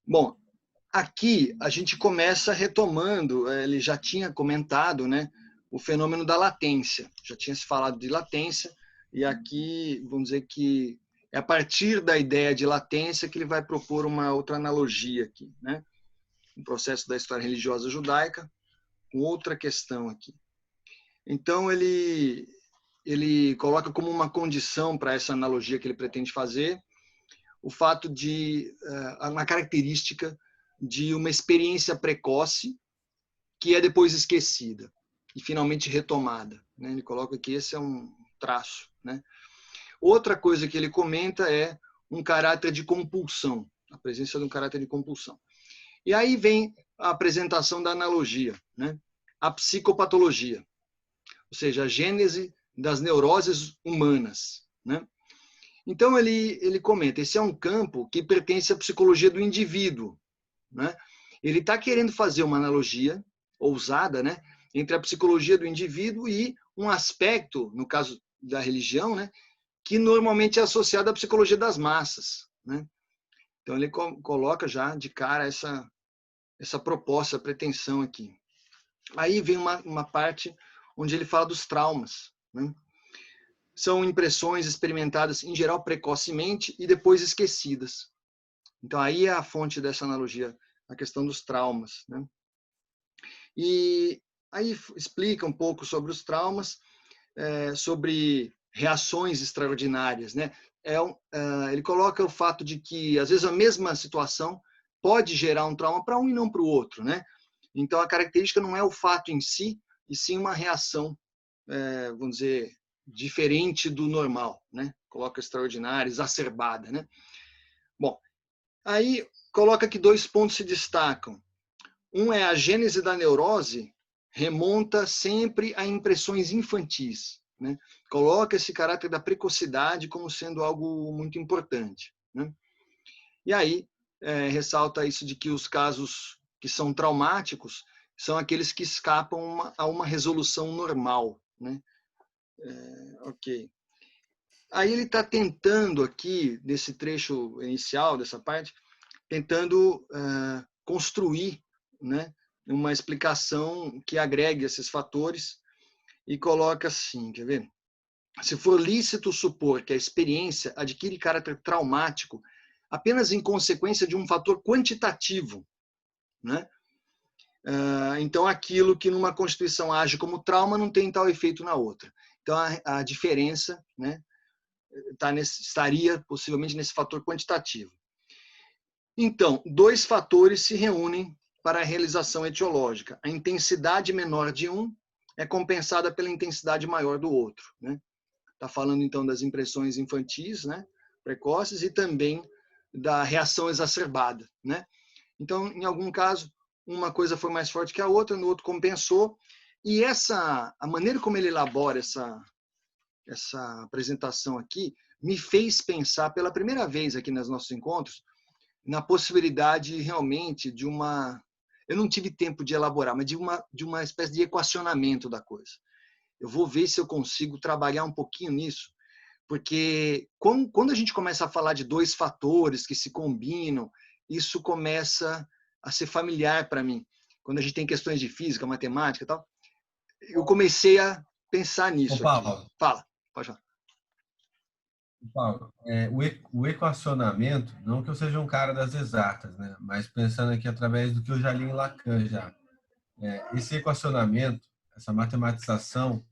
Bom, aqui a gente começa retomando, ele já tinha comentado, né, o fenômeno da latência, já tinha se falado de latência, e aqui, vamos dizer que é a partir da ideia de latência que ele vai propor uma outra analogia aqui, né, um processo da história religiosa judaica, com outra questão aqui. Então, ele coloca como uma condição para essa analogia que ele pretende fazer, o fato de, uma característica de uma experiência precoce que é depois esquecida e finalmente retomada, né? Ele coloca que esse é um traço, né? Outra coisa que ele comenta é um caráter de compulsão, a presença de um caráter de compulsão. E aí vem a apresentação da analogia, né? A psicopatologia, ou seja, a gênese das neuroses humanas, né? Então ele comenta, esse é um campo que pertence à psicologia do indivíduo, né? Ele está querendo fazer uma analogia ousada, né, entre a psicologia do indivíduo e um aspecto, no caso da religião, né, que normalmente é associado à psicologia das massas, né? Então ele coloca já de cara essa proposta, essa pretensão aqui. Aí vem uma parte onde ele fala dos traumas, né? São impressões experimentadas, em geral, precocemente e depois esquecidas. Então, aí é a fonte dessa analogia, a questão dos traumas, né? E aí explica um pouco sobre os traumas, sobre reações extraordinárias, né? Ele coloca o fato de que, às vezes, a mesma situação pode gerar um trauma para um e não para o outro, né? Então, a característica não é o fato em si, e sim uma reação, vamos dizer, diferente do normal, né? Coloca extraordinária, exacerbada, né? Bom, aí coloca que dois pontos se destacam. Um é a gênese da neurose remonta sempre a impressões infantis, né? Coloca esse caráter da precocidade como sendo algo muito importante, né? E aí ressalta isso de que os casos que são traumáticos são aqueles que escapam a uma resolução normal, né? Ok. Aí ele está tentando aqui, nesse trecho inicial dessa parte, tentando construir, né, uma explicação que agregue esses fatores e coloca assim, quer ver? Se for lícito supor que a experiência adquire caráter traumático apenas em consequência de um fator quantitativo, né? Então, aquilo que numa constituição age como trauma não tem tal efeito na outra. Então, a diferença, né, estaria possivelmente nesse fator quantitativo. Então, dois fatores se reúnem para a realização etiológica. A intensidade menor de um é compensada pela intensidade maior do outro, né? Está falando, então, das impressões infantis, né, precoces, e também da reação exacerbada, né? Então, em algum caso, uma coisa foi mais forte que a outra, no outro compensou. E a maneira como ele elabora essa apresentação aqui me fez pensar, pela primeira vez aqui nos nossos encontros, na possibilidade realmente de uma... Eu não tive tempo de elaborar, mas de uma espécie de equacionamento da coisa. Eu vou ver se eu consigo trabalhar um pouquinho nisso, porque quando a gente começa a falar de dois fatores que se combinam, isso começa a ser familiar para mim. Quando a gente tem questões de física, matemática e tal, eu comecei a pensar Ô, nisso aqui. Paulo, Fala, pode falar. o equacionamento, não que eu seja um cara das exatas, né? Mas pensando aqui através do que eu já li em Lacan já. Esse equacionamento, essa matematização,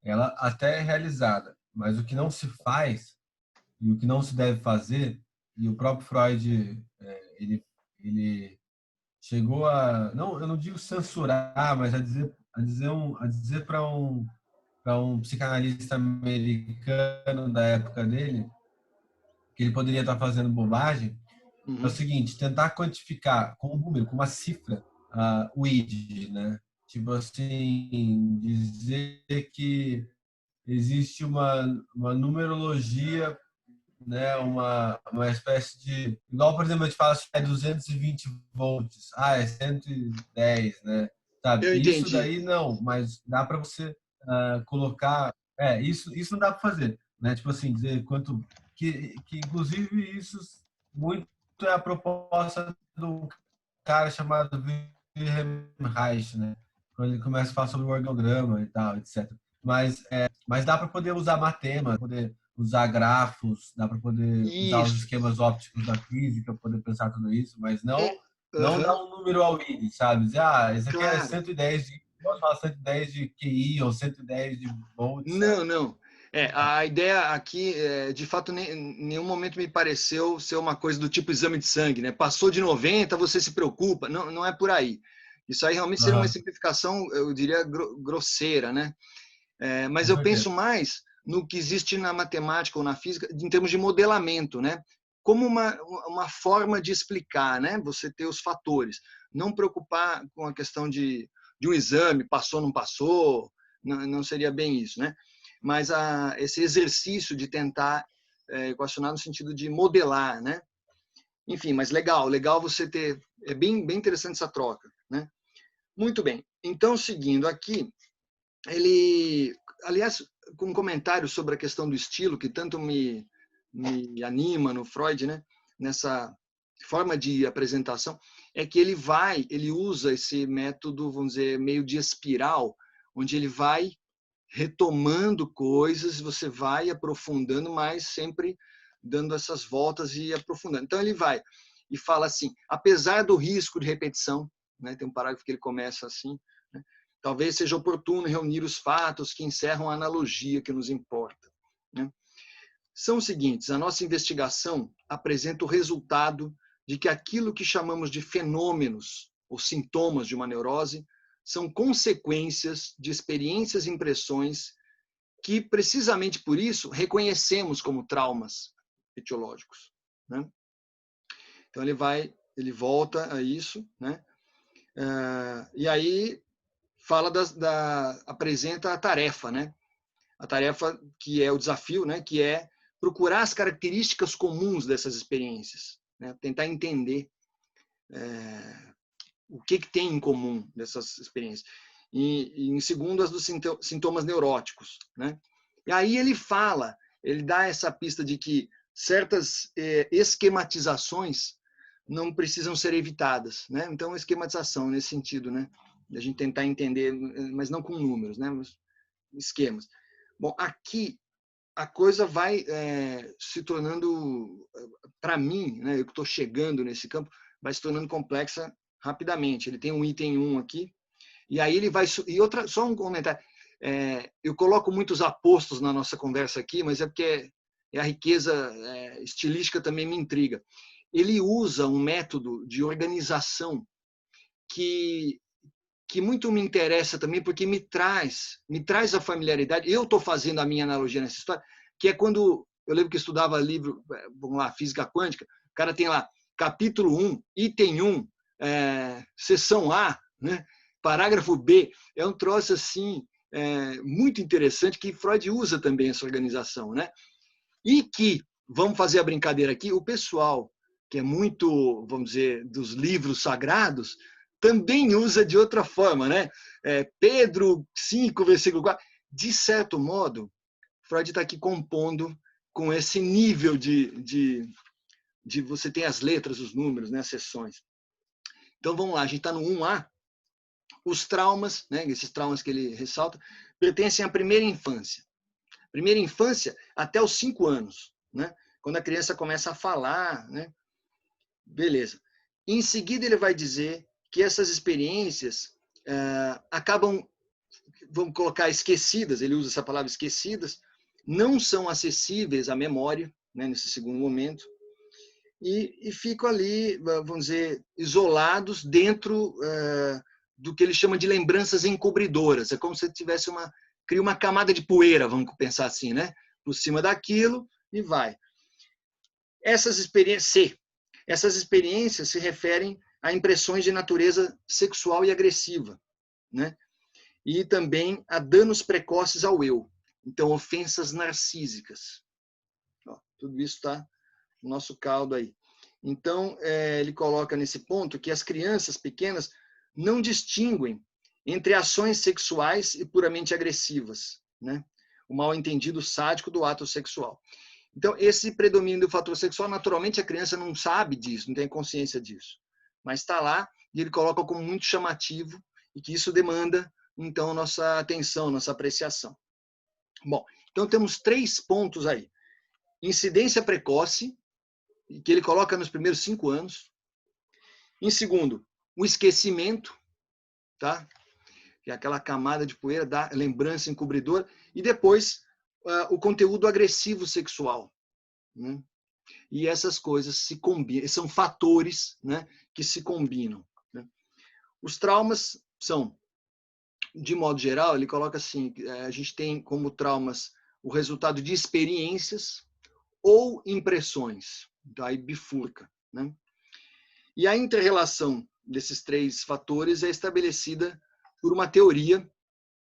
ela até é realizada, mas o que não se faz e o que não se deve fazer, e o próprio Freud, ele chegou a, não, eu não digo censurar, mas a dizer para um psicanalista americano da época dele, que ele poderia estar fazendo bobagem, é o Uhum. seguinte: tentar quantificar com um número, com uma cifra, o id, né? Tipo assim, dizer que existe uma numerologia, né? Uma espécie de... Igual, por exemplo, a gente fala assim, é 220 volts, é 110, né? Sabe? Eu Isso entendi. daí não, mas dá para você colocar... isso não dá para fazer, né? Tipo assim, dizer quanto... Que inclusive isso muito é a proposta do cara chamado Wilhelm Reich, né? Quando ele começa a falar sobre o organograma e tal, etc. Mas dá para poder usar matemática, poder usar grafos, dá para poder usar os Isso. esquemas ópticos da física, poder pensar tudo isso, mas É, não dar aham, um número ao ID, sabe? Dizer, esse aqui é claro. 110 de, posso falar 110 de QI ou 110 de volts, sabe? Não, não. A ideia aqui, de fato, em nenhum momento me pareceu ser uma coisa do tipo exame de sangue, né? Passou de 90, você se preocupa. Não, não é por aí. Isso aí realmente seria uma Aham, simplificação, eu diria, grosseira, né? Mas com eu certeza. penso mais no que existe na matemática ou na física em termos de modelamento, né? Como uma forma de explicar, né? Você ter os fatores. Não preocupar com a questão de um exame, passou, não passou, não seria bem isso, né? Mas esse exercício de tentar equacionar no sentido de modelar, né? Enfim, mas legal você ter, é bem interessante essa troca, né? Muito bem. Então, seguindo aqui, ele, aliás, com um comentário sobre a questão do estilo, que tanto me anima no Freud, né? Nessa forma de apresentação, é que ele usa esse método, vamos dizer, meio de espiral, onde ele vai retomando coisas, você vai aprofundando, mas sempre dando essas voltas e aprofundando. Então ele vai e fala assim, apesar do risco de repetição, né, tem um parágrafo que ele começa assim, né, talvez seja oportuno reunir os fatos que encerram a analogia que nos importa, né? São os seguintes: a nossa investigação apresenta o resultado de que aquilo que chamamos de fenômenos ou sintomas de uma neurose são consequências de experiências e impressões que, precisamente por isso, reconhecemos como traumas etiológicos, né? Então ele volta a isso, né? E aí apresenta a tarefa, né? A tarefa que é o desafio, né? Que é procurar as características comuns dessas experiências, né? Tentar entender o que tem em comum dessas experiências. E em segundo, as dos sintomas neuróticos, né? E aí ele dá essa pista de que certas esquematizações não precisam ser evitadas, né? Então, esquematização nesse sentido, né? A gente tentar entender, mas não com números, né? Mas esquemas. Bom, aqui a coisa vai se tornando, para mim, né? Eu que estou chegando nesse campo, vai se tornando complexa rapidamente. Ele tem um item 1 aqui, e aí ele vai. E outra, só um comentário. Eu coloco muitos apostos na nossa conversa aqui, mas é porque a riqueza estilística também me intriga. Ele usa um método de organização que, que muito me interessa também, porque me traz a familiaridade. Eu estou fazendo a minha analogia nessa história, que é quando eu lembro que estudava livro, vamos lá, física quântica, o cara tem lá capítulo 1, item 1, seção A, né? Parágrafo B. É um troço assim muito interessante que Freud usa também essa organização, né? E que, vamos fazer a brincadeira aqui, o pessoal que é muito, vamos dizer, dos livros sagrados, também usa de outra forma, né? Pedro 5, versículo 4. De certo modo, Freud está aqui compondo com esse nível de você tem as letras, os números, né, as seções. Então vamos lá, a gente está no 1A. Os traumas, né, esses traumas que ele ressalta, pertencem à primeira infância. Primeira infância até os 5 anos, né? Quando a criança começa a falar, né? Beleza. Em seguida ele vai dizer que essas experiências acabam, vamos colocar, esquecidas, ele usa essa palavra esquecidas, não são acessíveis à memória, né, nesse segundo momento, e ficam ali, vamos dizer, isolados dentro do que ele chama de lembranças encobridoras. É como se tivesse cria uma camada de poeira, vamos pensar assim, né? Por cima daquilo e vai. Essas experiências se referem a impressões de natureza sexual e agressiva, né? E também a danos precoces ao eu. Então, ofensas narcísicas. Ó, tudo isso está no nosso caldo aí. Então, ele coloca nesse ponto que as crianças pequenas não distinguem entre ações sexuais e puramente agressivas, né? O mal-entendido sádico do ato sexual. Então, esse predomínio do fator sexual, naturalmente, a criança não sabe disso, não tem consciência disso. Mas está lá e ele coloca como muito chamativo e que isso demanda, então, nossa atenção, nossa apreciação. Bom, então temos 3 pontos aí. Incidência precoce, que ele coloca nos primeiros 5 anos. Em segundo, o esquecimento, tá? Que é aquela camada de poeira da lembrança encobridora. E depois, o conteúdo agressivo sexual, né? E essas coisas se combinam, são fatores, né, que se combinam, né? Os traumas são, de modo geral, ele coloca assim, a gente tem como traumas o resultado de experiências ou impressões, daí bifurca, né? E a inter-relação desses 3 fatores é estabelecida por uma teoria,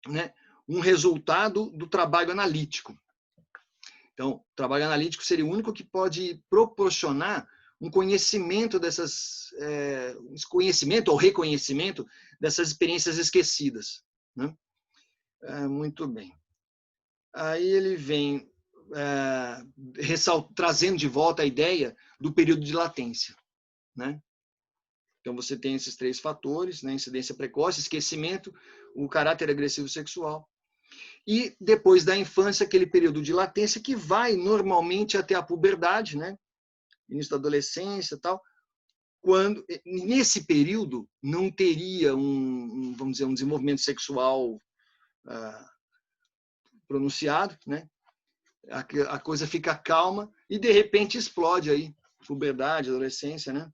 né, um resultado do trabalho analítico. Então, o trabalho analítico seria o único que pode proporcionar um conhecimento conhecimento ou reconhecimento dessas experiências esquecidas, né? Muito bem. Aí ele vem trazendo de volta a ideia do período de latência, né? Então, você tem esses 3 fatores, né? Incidência precoce, esquecimento, o caráter agressivo sexual. E depois da infância, aquele período de latência que vai normalmente até a puberdade, né? Início da adolescência e tal. Quando, nesse período, não teria vamos dizer, um desenvolvimento sexual pronunciado, né? A coisa fica calma e, de repente, explode aí, puberdade, adolescência, né?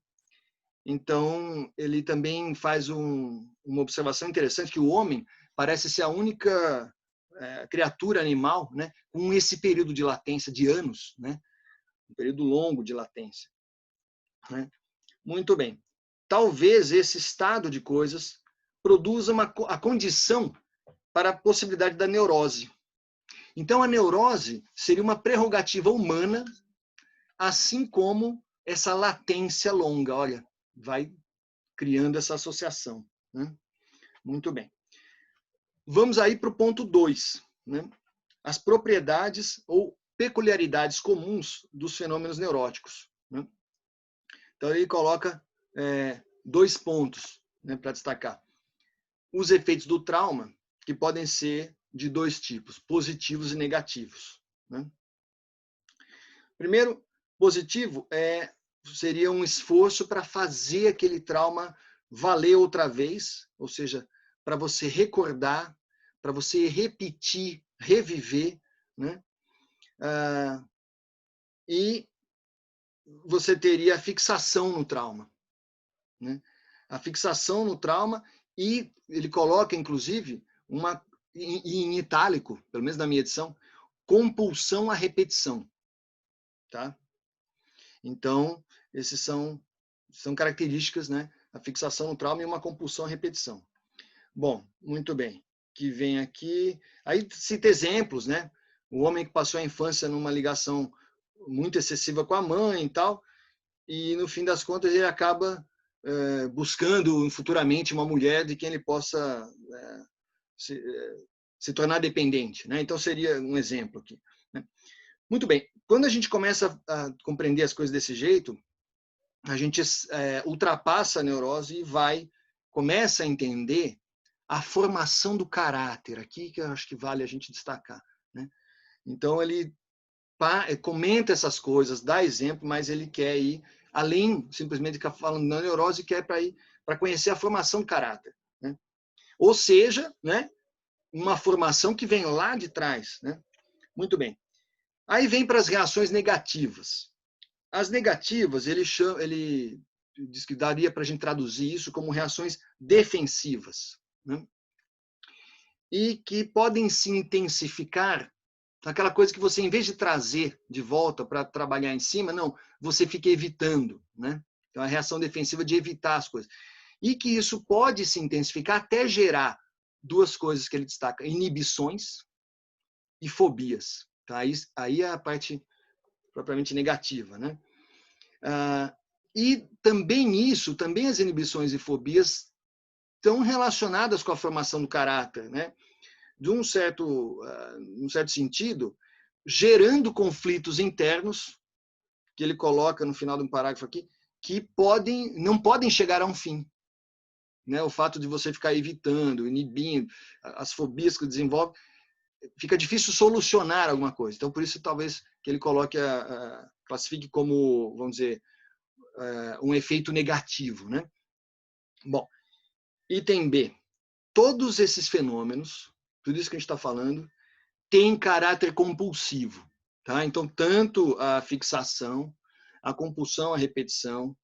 Então, ele também faz uma observação interessante, que o homem parece ser a única criatura animal, né, com esse período de latência de anos, né? Um período longo de latência, né? Muito bem. Talvez esse estado de coisas produza a condição para a possibilidade da neurose. Então, a neurose seria uma prerrogativa humana, assim como essa latência longa. Olha, vai criando essa associação, né? Muito bem. Vamos aí para o ponto 2, né? As propriedades ou peculiaridades comuns dos fenômenos neuróticos, né? Então, ele coloca 2 pontos, né, para destacar. Os efeitos do trauma, que podem ser de 2 tipos, positivos e negativos, né? Primeiro, positivo seria um esforço para fazer aquele trauma valer outra vez, ou seja, para você recordar, para você repetir, reviver, né? E você teria a fixação no trauma, né? A fixação no trauma, e ele coloca, inclusive, em itálico, pelo menos na minha edição, compulsão à repetição, tá? Então, esses são características, né? A fixação no trauma e uma compulsão à repetição. Bom, muito bem. Que vem aqui. Aí cita exemplos, né? O homem que passou a infância numa ligação muito excessiva com a mãe e tal, e no fim das contas ele acaba buscando futuramente uma mulher de quem ele possa se tornar dependente, né? Então seria um exemplo aqui, né? Muito bem. Quando a gente começa a compreender as coisas desse jeito, a gente ultrapassa a neurose e começa a entender a formação do caráter, aqui que eu acho que vale a gente destacar, né? Então, ele comenta essas coisas, dá exemplo, mas ele quer ir além simplesmente de ficar falando da neurose, quer para conhecer a formação do caráter, né? Ou seja, né, uma formação que vem lá de trás, né? Muito bem. Aí vem para as reações negativas. As negativas, ele diz que daria para a gente traduzir isso como reações defensivas, né? E que podem se intensificar, aquela coisa que você, em vez de trazer de volta para trabalhar em cima, não, você fica evitando, né? Então, a reação defensiva de evitar as coisas. E que isso pode se intensificar até gerar 2 coisas que ele destaca: inibições e fobias. Tá? Aí é a parte propriamente negativa, né? E também as inibições e fobias estão relacionadas com a formação do caráter, né? De um certo sentido, gerando conflitos internos, que ele coloca no final de um parágrafo aqui, que não podem chegar a um fim. Né? O fato de você ficar evitando, inibindo, as fobias que desenvolve, fica difícil solucionar alguma coisa. Então, por isso, talvez, que ele coloque, classifique como, vamos dizer, um efeito negativo. Né? Bom, item B. Todos esses fenômenos, tudo isso que a gente está falando, tem caráter compulsivo. Tá? Então, tanto a fixação, a compulsão, a repetição,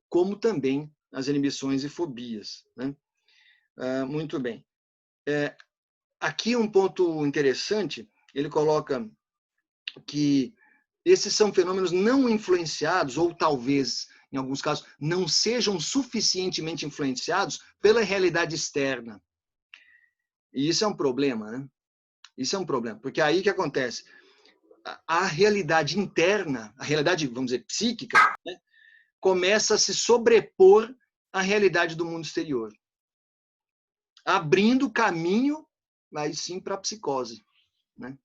como também as inibições e fobias. Né? Muito bem. Aqui um ponto interessante, ele coloca que esses são fenômenos não influenciados, ou talvez, em alguns casos, não sejam suficientemente influenciados pela realidade externa. E isso é um problema, né? Isso é um problema, porque aí o que acontece? A realidade interna, a realidade, vamos dizer, psíquica, né, começa a se sobrepor à realidade do mundo exterior, abrindo caminho, aí sim, para a psicose. Né?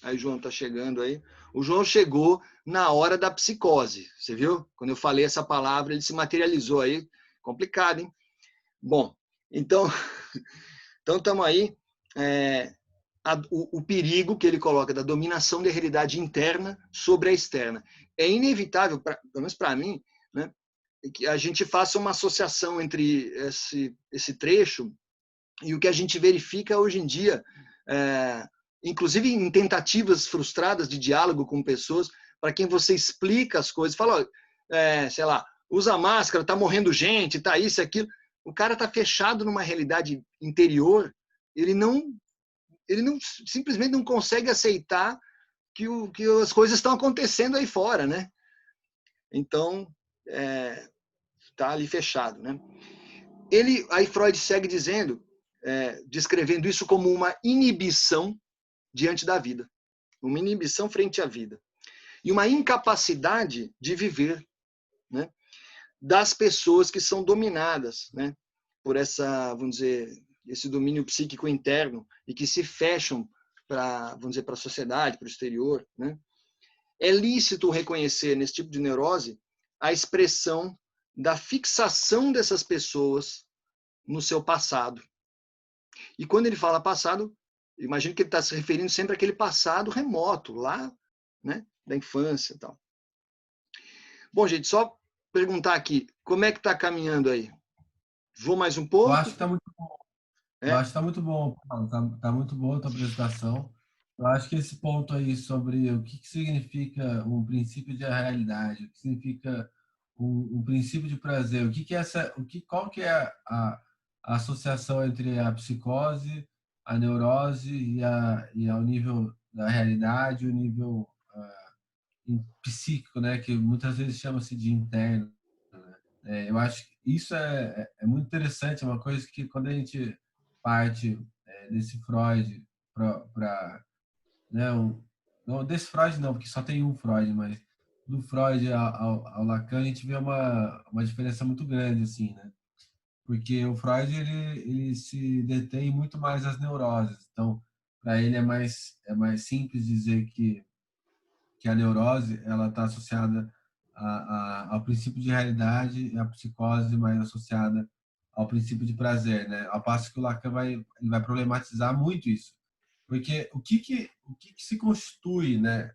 Aí o João está chegando aí. O João chegou na hora da psicose, você viu? Quando eu falei essa palavra, ele se materializou aí. Complicado, hein? Bom, então estamos aí. O perigo que ele coloca da dominação da realidade interna sobre a externa. É inevitável, pelo menos para mim, né, que a gente faça uma associação entre esse trecho e o que a gente verifica hoje em dia, inclusive em tentativas frustradas de diálogo com pessoas, para quem você explica as coisas, fala, sei lá, usa máscara, está morrendo gente, está isso, aquilo. O cara está fechado numa realidade interior, ele simplesmente não consegue aceitar que as coisas estão acontecendo aí fora, né? Então, está ali fechado, né? Aí Freud segue dizendo, descrevendo isso como uma inibição diante da vida, uma inibição frente à vida e uma incapacidade de viver, né? Das pessoas que são dominadas, né? Por vamos dizer, esse domínio psíquico interno e que se fecham vamos dizer, para a sociedade, para o exterior, né? É lícito reconhecer nesse tipo de neurose a expressão da fixação dessas pessoas no seu passado. E quando ele fala passado, imagino que ele está se referindo sempre àquele passado remoto, lá, né, da infância e tal. Bom, gente, só perguntar aqui, como é que está caminhando aí? Vou mais um Eu pouco? acho que está muito bom. Eu acho que está muito bom, Paulo. Tá muito boa a tua apresentação. Eu acho que esse ponto aí sobre o que significa um princípio de realidade, o que significa um princípio de prazer, qual que é a associação entre a psicose, a neurose e ao nível da realidade, o nível psíquico, né, que muitas vezes chama-se de interno. Né? Eu acho que isso é muito interessante, é uma coisa que quando a gente parte desse Freud para né, não desse Freud não, porque só tem um Freud, mas do Freud ao Lacan a gente vê uma diferença muito grande assim, né? Porque o Freud ele se detém muito mais às neuroses, então para ele é mais simples dizer que a neurose ela está associada ao princípio de realidade e a psicose mais associada ao princípio de prazer, né? Ao passo que o Lacan ele vai problematizar muito isso, porque o que se constitui, né?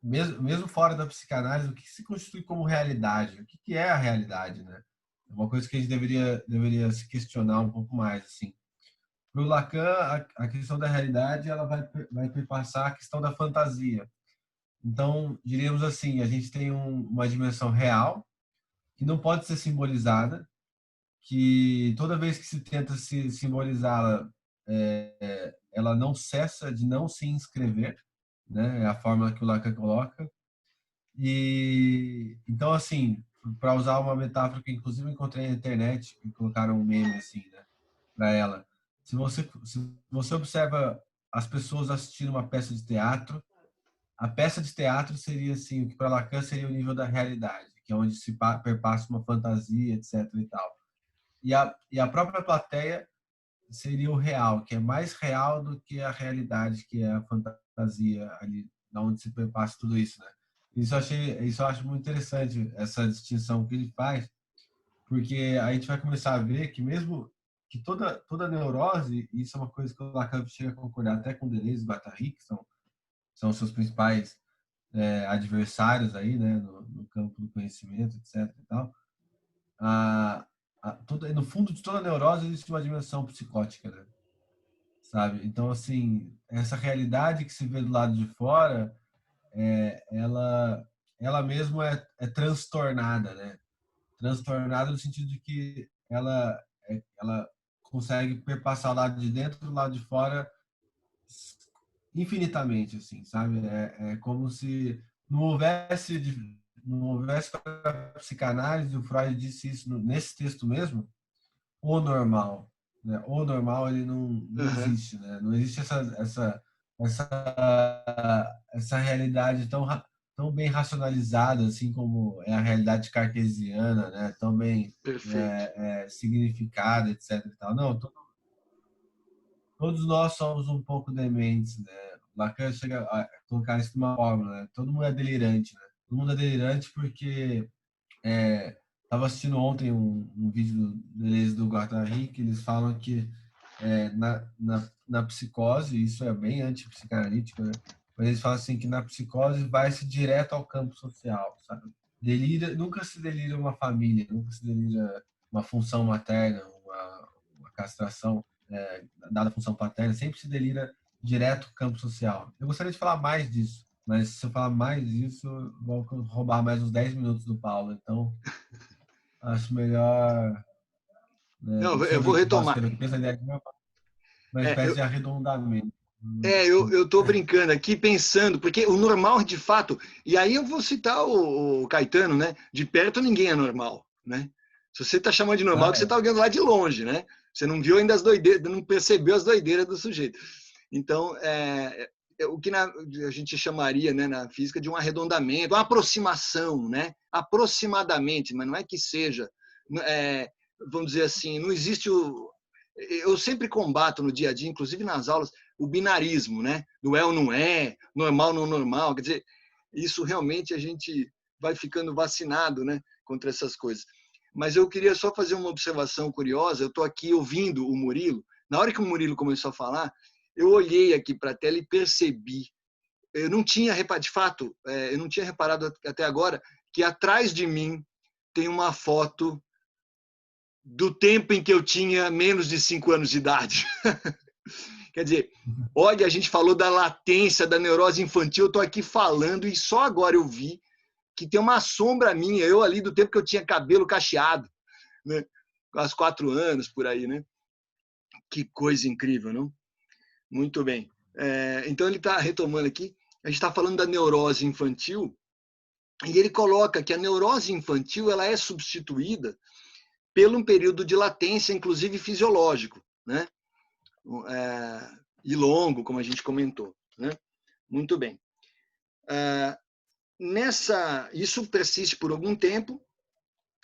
Mesmo fora da psicanálise, o que se constitui como realidade? O que é a realidade, né? É uma coisa que a gente deveria se questionar um pouco mais, assim. Para o Lacan, a questão da realidade ela vai perpassar a questão da fantasia. Então, diríamos assim, a gente tem uma dimensão real que não pode ser simbolizada, que toda vez que se tenta se simbolizá-la, ela não cessa de não se inscrever, né? É a forma que o Lacan coloca. E então, assim, para usar uma metáfora que inclusive encontrei na internet, que colocaram um meme assim, né, para ela. Se você observa as pessoas assistindo uma peça de teatro, a peça de teatro seria assim, o que para Lacan seria o nível da realidade, que é onde se perpassa uma fantasia, etc. e tal. E a própria plateia seria o real, que é mais real do que a realidade, que é a fantasia ali da onde se passa tudo isso, né? Isso eu acho muito interessante, essa distinção que ele faz, porque a gente vai começar a ver que mesmo que toda neurose, e isso é uma coisa que o Lacan chega a concordar até com Deleuze e Guattari, que são os seus principais adversários aí, né, no campo do conhecimento, etc. E tal. No fundo de toda neurose existe uma dimensão psicótica, né? Sabe? Então, assim, essa realidade que se vê do lado de fora, ela mesmo é transtornada, né? Transtornada no sentido de que ela consegue perpassar o lado de dentro do lado de fora infinitamente, assim, sabe? É como se não houvesse para a psicanálise, o Freud disse isso nesse texto mesmo, o normal, né? O normal ele não Uhum. existe, né? Não existe essa realidade tão bem racionalizada assim como é a realidade cartesiana, né? Tão bem Perfeito. significada, etc. E tal. Não, todos nós somos um pouco dementes, né? Lacan chega a colocar isso numa fórmula, né? Todo mundo é delirante, né? Todo mundo é delirante porque estava assistindo ontem um vídeo do Deleuze do Guattari que eles falam que na psicose, isso é bem antipsicanalítico, né? Mas eles falam assim que na psicose vai-se direto ao campo social, sabe? Nunca se delira uma família, nunca se delira uma função materna, uma castração dada a função paterna, sempre se delira direto ao campo social. Eu gostaria de falar mais disso, mas se eu falar mais disso, vou roubar mais uns 10 minutos do Paulo. Então, acho melhor, né, Não, eu sobre vou o que o Paulo retomar. escreveu, que pensa ideia de uma É, espécie eu, de arredondamento. eu tô brincando aqui, pensando, porque o normal, de fato, e aí eu vou citar o Caetano, né? De perto ninguém é normal, né? Se você está chamando de normal, Ah, que você é. está olhando lá de longe, né? Você não viu ainda as doideiras, não percebeu as doideiras do sujeito. Então, o que a gente chamaria, né, na física de um arredondamento, uma aproximação, né? Aproximadamente, mas não é que seja, vamos dizer assim, não existe eu sempre combato no dia a dia, inclusive nas aulas, o binarismo, né? Do é ou não é, normal ou não normal. Quer dizer, isso realmente a gente vai ficando vacinado, né, contra essas coisas. Mas eu queria só fazer uma observação curiosa. Eu estou aqui ouvindo o Murilo. Na hora que o Murilo começou a falar, eu olhei aqui para a tela e percebi. Eu não tinha reparado, de fato, eu não tinha reparado até agora que atrás de mim tem uma foto do tempo em que eu tinha menos de 5 anos de idade. Quer dizer, olha, a gente falou da latência, da neurose infantil, eu estou aqui falando e só agora eu vi que tem uma sombra minha, eu ali do tempo que eu tinha cabelo cacheado, né? Aos 4 anos, por aí, né? Que coisa incrível, não? Muito bem. Então ele está retomando aqui, a gente está falando da neurose infantil, e ele coloca que a neurose infantil ela é substituída pelo um período de latência, inclusive fisiológico, né? E longo, como a gente comentou, né? Muito bem. Isso persiste por algum tempo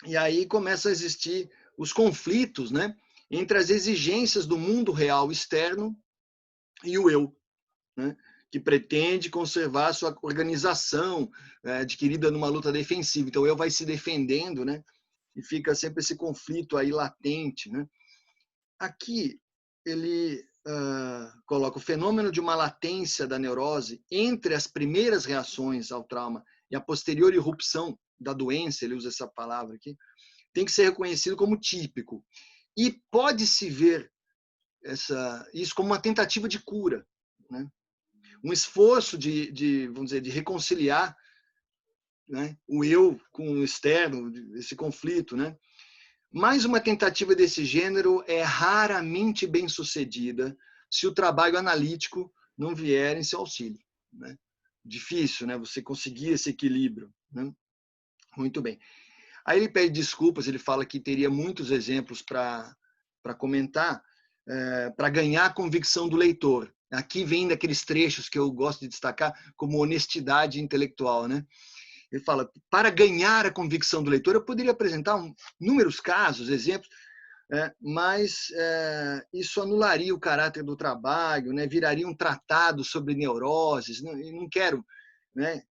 e aí começa a existir os conflitos, né, entre as exigências do mundo real externo e o eu, né, que pretende conservar a sua organização adquirida numa luta defensiva. Então, o eu vai se defendendo, né, e fica sempre esse conflito aí latente, né. Aqui ele coloca o fenômeno de uma latência da neurose entre as primeiras reações ao trauma e a posterior irrupção da doença, ele usa essa palavra aqui, tem que ser reconhecido como típico. E pode-se ver isso como uma tentativa de cura, né? Um esforço vamos dizer, de reconciliar, né, o eu com o externo, esse conflito, né? Mas uma tentativa desse gênero é raramente bem sucedida se o trabalho analítico não vier em seu auxílio, né? Difícil, né? Você conseguir esse equilíbrio, né? Muito bem. Aí ele pede desculpas, ele fala que teria muitos exemplos para comentar, para ganhar a convicção do leitor. Aqui vem daqueles trechos que eu gosto de destacar como honestidade intelectual, né? Ele fala, para ganhar a convicção do leitor, eu poderia apresentar inúmeros casos, exemplos, mas isso anularia o caráter do trabalho, né? Viraria um tratado sobre neuroses, não quero né?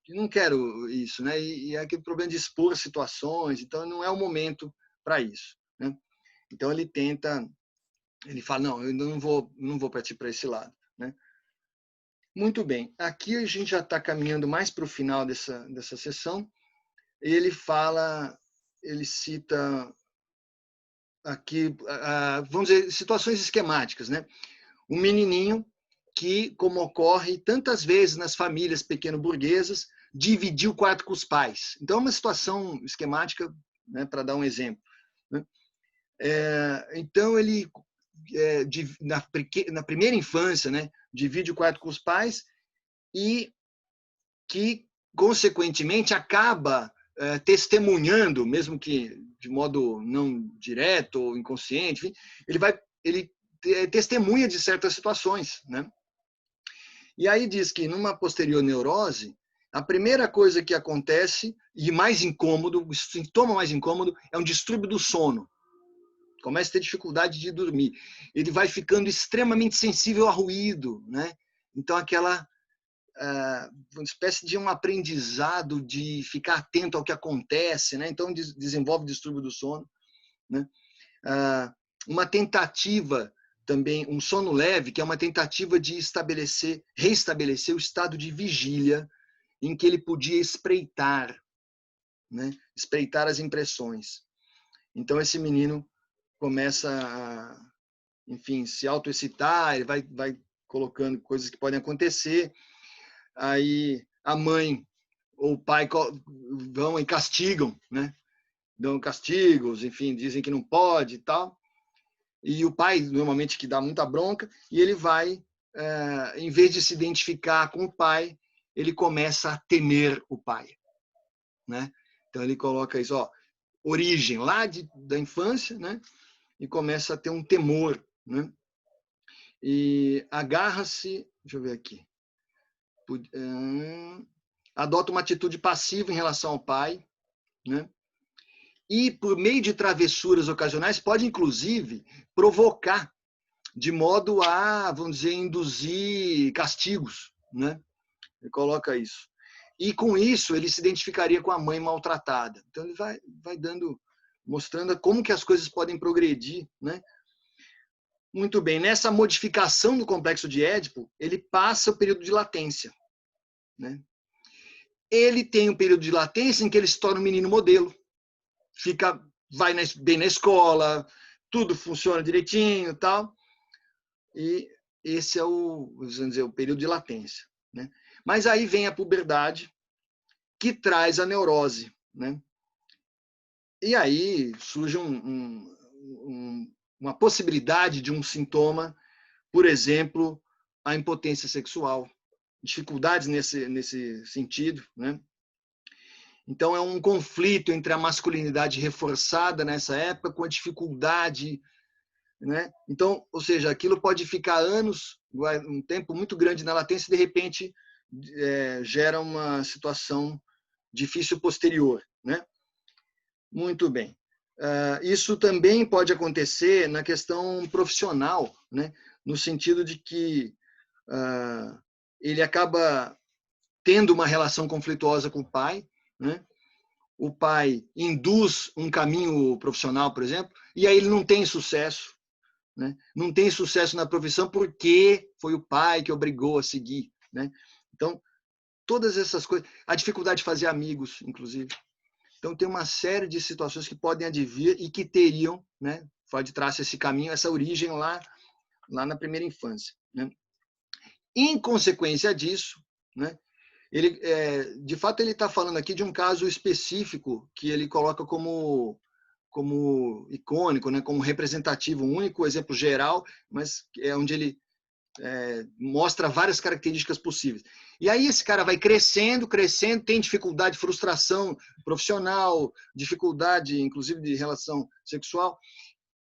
Não quero isso, né? E é aquele problema de expor situações, então não é o momento para isso, né? Então ele fala, não, eu não vou partir para esse lado, né? Muito bem, aqui a gente já está caminhando mais para o final dessa sessão. Ele fala, ele cita aqui, vamos dizer, situações esquemáticas, né? Um menininho que, como ocorre tantas vezes nas famílias pequeno-burguesas, dividiu o quarto com os pais. Então, é uma situação esquemática, né, para dar um exemplo, né? Então, ele, na primeira infância, né, divide o quarto com os pais e que, consequentemente, acaba testemunhando, mesmo que de modo não direto ou inconsciente, enfim, ele testemunha de certas situações, né? E aí diz que numa posterior neurose, a primeira coisa que acontece, e mais incômodo, o sintoma mais incômodo, é um distúrbio do sono. Começa a ter dificuldade de dormir. Ele vai ficando extremamente sensível a ruído, né? Então, aquela uma espécie de um aprendizado de ficar atento ao que acontece, né? Então, desenvolve distúrbio do sono, né? Uma tentativa também, um sono leve, que é uma tentativa de reestabelecer o estado de vigília em que ele podia espreitar, né? Espreitar as impressões. Então, esse menino começa a, enfim, se autoexcitar, ele vai colocando coisas que podem acontecer, aí a mãe ou o pai vão e castigam, né? Dão castigos, enfim, dizem que não pode e tal. E o pai, normalmente, que dá muita bronca, e ele vai, em vez de se identificar com o pai, ele começa a temer o pai, né? Então ele coloca isso, ó, origem lá da infância, né? E começa a ter um temor, né? E agarra-se, deixa eu ver aqui, adota uma atitude passiva em relação ao pai, né? E, por meio de travessuras ocasionais, pode, inclusive, provocar, de modo a, vamos dizer, induzir castigos, né? Ele coloca isso. E, com isso, ele se identificaria com a mãe maltratada. Então, ele vai mostrando como que as coisas podem progredir, né? Muito bem. Nessa modificação do complexo de Édipo, ele passa o período de latência, né? Ele tem um período de latência em que ele se torna um menino modelo. Vai bem na escola, tudo funciona direitinho, tal. E esse é vamos dizer, o período de latência, né? Mas aí vem a puberdade, que traz a neurose, né? E aí surge uma possibilidade de um sintoma, por exemplo, a impotência sexual, dificuldades nesse sentido, né? Então, é um conflito entre a masculinidade reforçada nessa época com a dificuldade, né? Então, ou seja, aquilo pode ficar anos, um tempo muito grande na latência e, de repente, gera uma situação difícil posterior, né? Muito bem. Isso também pode acontecer na questão profissional, né? No sentido de que ele acaba tendo uma relação conflituosa com o pai, né? O pai induz um caminho profissional, por exemplo, e aí ele não tem sucesso, né? Não tem sucesso na profissão porque foi o pai que obrigou a seguir, né? Então, todas essas coisas, a dificuldade de fazer amigos, inclusive. Então, tem uma série de situações que podem advir e que teriam, né? Freud traça esse caminho, essa origem lá na primeira infância, né? Em consequência disso, né? De fato, ele está falando aqui de um caso específico que ele coloca como icônico, né, como representativo, um único exemplo geral, mas é onde ele mostra várias características possíveis. E aí esse cara vai crescendo, tem dificuldade, frustração profissional, dificuldade, inclusive, de relação sexual,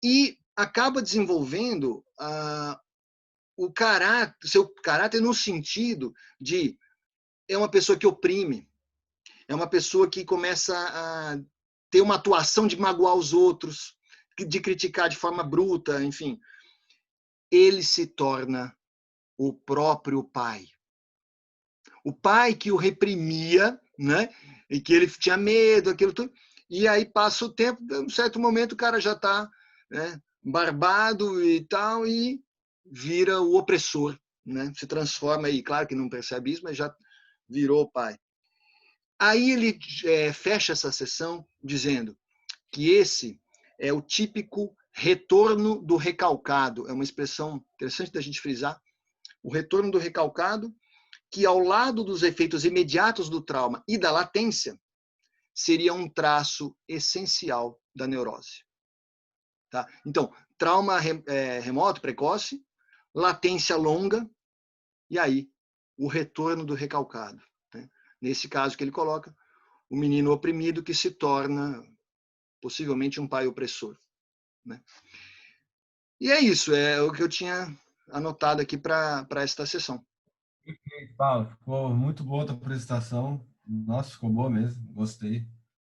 e acaba desenvolvendo seu caráter no sentido de é uma pessoa que oprime, é uma pessoa que começa a ter uma atuação de magoar os outros, de criticar de forma bruta, enfim. Ele se torna o próprio pai. O pai que o reprimia, né? E que ele tinha medo, aquilo tudo. E aí passa o tempo, em um certo momento o cara já está, né, barbado e tal, e vira o opressor, né? Se transforma aí, claro que não percebe isso, mas já virou o pai. Aí ele fecha essa sessão dizendo que esse é o típico retorno do recalcado. É uma expressão interessante da gente frisar. O retorno do recalcado, que ao lado dos efeitos imediatos do trauma e da latência, seria um traço essencial da neurose. Tá? Então, trauma remoto, precoce, latência longa, e aí o retorno do recalcado. Né? Nesse caso que ele coloca, o menino oprimido que se torna possivelmente um pai opressor. Né? E é isso, é o que eu tinha anotado aqui para esta sessão. Paulo, ficou muito boa a tua apresentação. Nossa, ficou boa mesmo, gostei.